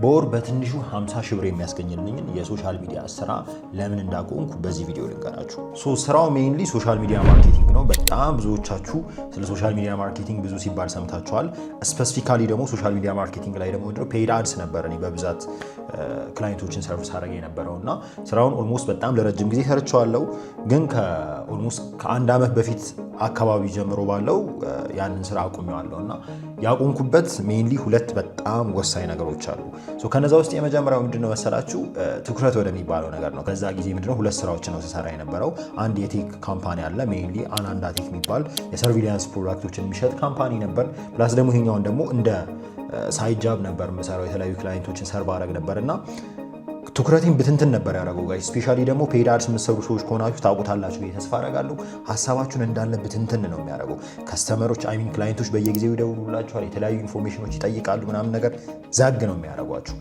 በወር በትንሹ 50 ሺህ ብር የሚያስገኝልኝን የሶሻል ሚዲያ ስራ ለምን እንዳቆምኩ በዚህ ቪዲዮ ልንገራችሁ። ስራው ሜይንሊ ሶሻል ሚዲያ ማርኬቲንግ ነው። በጣም ብዙዎቻችሁ ስለ ሶሻል ሚዲያ ማርኬቲንግ ብዙ ሲባል ሰምታችኋል። ስፔሲፊካሊ ደግሞ ሶሻል ሚዲያ ማርኬቲንግ ላይ ደግሞ ፔይድ አድስ ነበር እኔ በብዛት ክላይንቶችን ሰርቪስ አደረገ የነበረውና ስራውን ኦልሞስት በጣም ለረጅም ጊዜ ሰርቻለሁ። ግን ኦልሞስት ከአንድ ዓመት በፊት አካባቢ ጀምሮ ባለው ያንን ስራ አቁሜዋለሁና ያቆምኩበት ሜይንሊ ሁለት በጣም ወሳኝ ነገሮች አሉ። ከነዛ ውስጥ የመጀመሪያው ምንድነው መሰላችሁ? ትኩረት ወደሚባለው ነገር ነው። ከዛ ጊዜ ምንድነው ሁለት ስራዎችን ነው ተሰራ የነበረው። አንድ የቴክ ካምፓኒ አለ፣ ሜይንሊ አናንዳ ቴክ የሚባል የሰርቪላንስ ፕሮዳክቶችን የሚሸጥ ካምፓኒ ነበር። ፕላስ ደግሞ ይሄኛውን ደግሞ እንደ ሳይድ ጃብ ነበር የምሰራው። የተለያዩ ክላይንቶችን ሰርቭ አደረግ ነበርና ትኩረቴን ብትንትን ነበር ያደረገው ጋይስ። ስፔሻሊ ደግሞ ፔይድ አድስ የምትሰሩ ሰዎች ከሆናችሁ ታውቁታላችሁ ብዬ ተስፋ አደርጋለሁ። ሀሳባችሁን እንዳለ ብትንትን ነው የሚያደርገው። ከስተመሮች ክላይንቶች በየጊዜው ይደውሉላችኋል፣ የተለያዩ ኢንፎርሜሽኖች ይጠይቃሉ፣ ምናምን ነገር ዛግ ነው የሚያደርጓችሁ።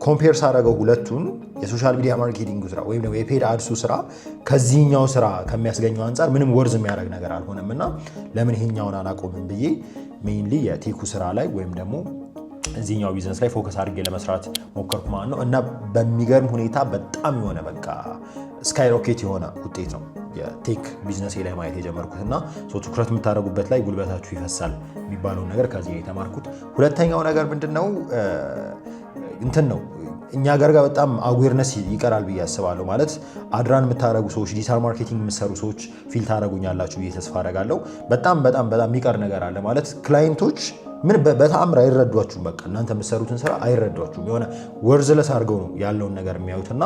ኮምፔር ሳደረገው ሁለቱን የሶሻል ሚዲያ ማርኬቲንግ ስራ ወይም ደግሞ የፔይድ አድሱ ስራ ከዚህኛው ስራ ከሚያስገኘው አንጻር ምንም ወርዝ የሚያደርግ ነገር አልሆነም እና ለምን ይሄኛውን አላቆምም ብዬ ሜይንሊ የቴኩ ስራ ላይ ወይም ደግሞ እዚህኛው ቢዝነስ ላይ ፎከስ አድርጌ ለመስራት ሞከርኩ ማለት ነው። እና በሚገርም ሁኔታ በጣም የሆነ በቃ ስካይሮኬት የሆነ ውጤት ነው የቴክ ቢዝነስ ላይ ማየት የጀመርኩት እና ትኩረት የምታደርጉበት ላይ ጉልበታችሁ ይፈሳል የሚባለውን ነገር ከዚህ የተማርኩት። ሁለተኛው ነገር ምንድነው ነው እኛ ጋር በጣም አዌርነስ ይቀራል ብዬ አስባለሁ። ማለት አድራን የምታደርጉ ሰዎች፣ ዲጂታል ማርኬቲንግ የምትሰሩ ሰዎች ፊል ታደርጉኛላችሁ ብዬ ተስፋ አደርጋለሁ። በጣም የሚቀር ነገር አለ። ማለት ክላይንቶች ምን በተአምር አይረዷችሁም። በቃ እናንተ የምትሰሩትን ስራ አይረዷችሁም። የሆነ ወርዝለስ አድርገው ነው ያለውን ነገር የሚያዩትና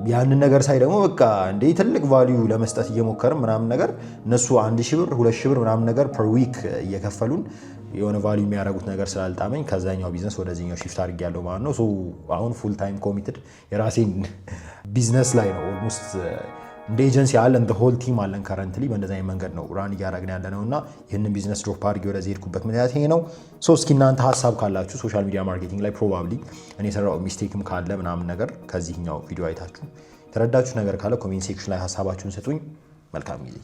ያንን ነገር ሳይ ደግሞ በቃ እንደ ትልቅ ቫልዩ ለመስጠት እየሞከርን ምናምን ነገር እነሱ 1000 ብር 2000 ብር ምናምን ነገር ፐር ዊክ እየከፈሉን የሆነ ቫልዩ የሚያደርጉት ነገር ስላልጣመኝ ከዛኛው ቢዝነስ ወደዚህኛው ሺፍት አድርጌያለሁ ማለት ነው። አሁን ፉል ታይም ኮሚትድ የራሴን ቢዝነስ ላይ ነው። ኦልሞስት እንደ ኤጀንሲ አለን፣ ሆል ቲም አለን። ከረንትሊ በእንደዛ መንገድ ነው ራን እያደረግን ያለ ነው እና ይህንን ቢዝነስ ድሮፕ አድርጌ ወደዚህ ሄድኩበት ምክንያት ይሄ ነው። እስኪ እናንተ ሀሳብ ካላችሁ ሶሻል ሚዲያ ማርኬቲንግ ላይ ፕሮባብሊ እኔ የሰራው ሚስቴክም ካለ ምናምን ነገር ከዚህኛው ቪዲዮ አይታችሁ የተረዳችሁ ነገር ካለ ኮሜንት ሴክሽን ላይ ሀሳባችሁን ስጡኝ። መልካም ጊዜ